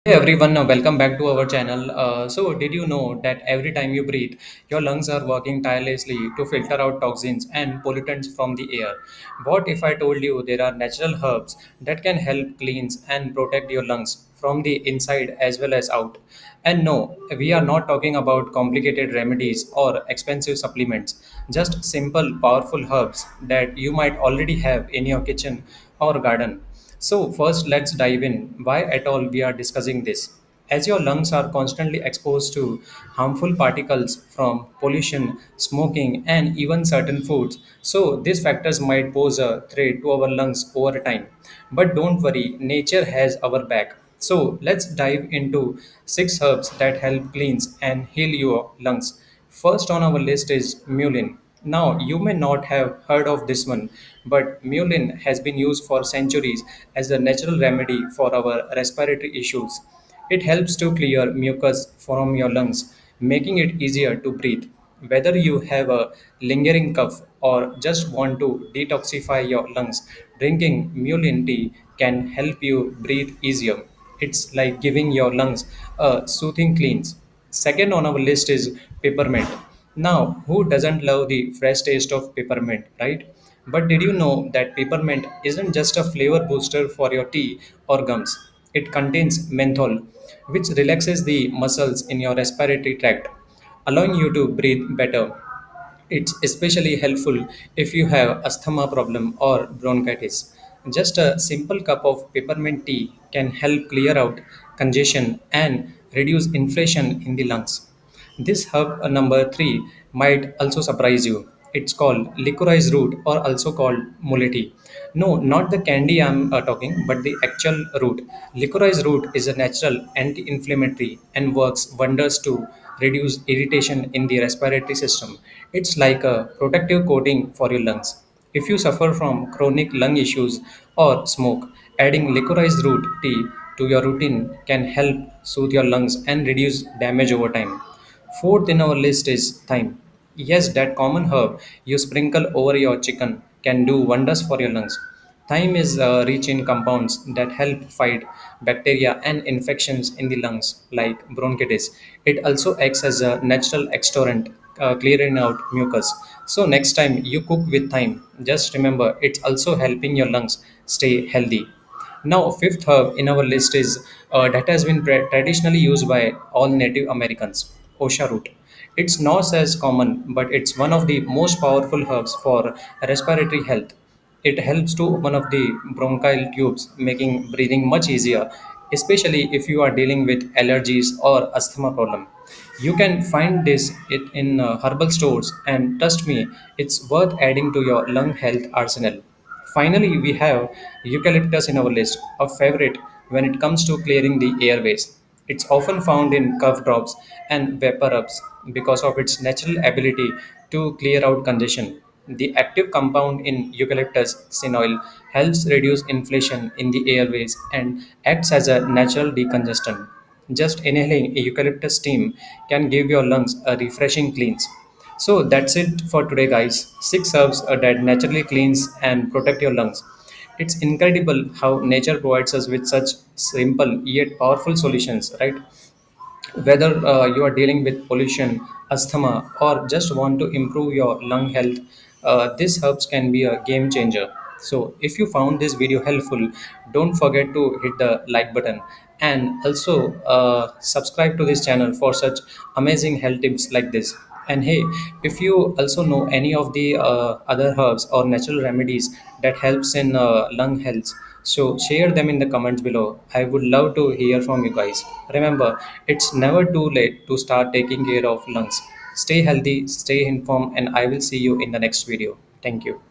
Hey everyone, welcome back to our channel. Did you know that every time you breathe, your lungs are working tirelessly to filter out toxins and pollutants from the air? What if I told you there are natural herbs that can help cleanse and protect your lungs from the inside as well as out? And no, we are not talking about complicated remedies or expensive supplements, just simple, powerful herbs that you might already have in your kitchen or garden. So, first, let's dive in. Why at all we are discussing this? As your lungs are constantly exposed to harmful particles from pollution, smoking, and even certain foods, so these factors might pose a threat to our lungs over time. But don't worry, nature has our back. So, let's dive into six herbs that help cleanse and heal your lungs. First on our list is mullein. Now, you may not have heard of this one, but mullein has been used for centuries as a natural remedy for our respiratory issues. It helps to clear mucus from your lungs, making it easier to breathe. Whether you have a lingering cough or just want to detoxify your lungs, drinking mullein tea can help you breathe easier. It's like giving your lungs a soothing cleanse. Second on our list is peppermint. Now, who doesn't love the fresh taste of peppermint, right? But did you know that peppermint isn't just a flavor booster for your tea or gums? It contains menthol, which relaxes the muscles in your respiratory tract, allowing you to breathe better. It's especially helpful if you have asthma problem or bronchitis. Just a simple cup of peppermint tea can help clear out congestion and reduce inflation in the lungs. This herb number 3 might also surprise you. It's called licorice root or also called mullein. No, not the candy I'm talking, but the actual root. Licorice root is a natural anti-inflammatory and works wonders to reduce irritation in the respiratory system. It's like a protective coating for your lungs. If you suffer from chronic lung issues or smoke, adding licorice root tea to your routine can help soothe your lungs and reduce damage over time. Fourth in our list is thyme. Yes, that common herb you sprinkle over your chicken can do wonders for your lungs. Thyme is rich in compounds that help fight bacteria and infections in the lungs, like bronchitis. It also acts as a natural extorant, clearing out mucus. So, next time you cook with thyme, just remember it's also helping your lungs stay healthy. Now, fifth herb in our list is that has been traditionally used by all Native Americans, Osha Root. It's not as common, but it's one of the most powerful herbs for respiratory health. It helps to open up the bronchial tubes, making breathing much easier, especially if you are dealing with allergies or asthma problem. You can find this it in herbal stores, and trust me, it's worth adding to your lung health arsenal. Finally, we have eucalyptus in our list, a favorite when it comes to clearing the airways. It's often found in cough drops and vapor ups because of its natural ability to clear out congestion. The active compound in eucalyptus sinoil helps reduce inflation in the airways and acts as a natural decongestant. Just inhaling a eucalyptus steam can give your lungs a refreshing cleanse. So that's it for today, guys. Six herbs that naturally cleanse and protect your lungs. It's incredible how nature provides us with such simple yet powerful solutions, right? Whether you are dealing with pollution, asthma, or just want to improve your lung health, these herbs can be a game changer. So, if you found this video helpful, don't forget to hit the like button and also subscribe to this channel for such amazing health tips like this. And hey, if you also know any of the other herbs or natural remedies that helps in lung health, so share them in the comments below. I would love to hear from you guys. Remember, it's never too late to start taking care of lungs. Stay healthy, stay informed, and I will see you in the next video. Thank you.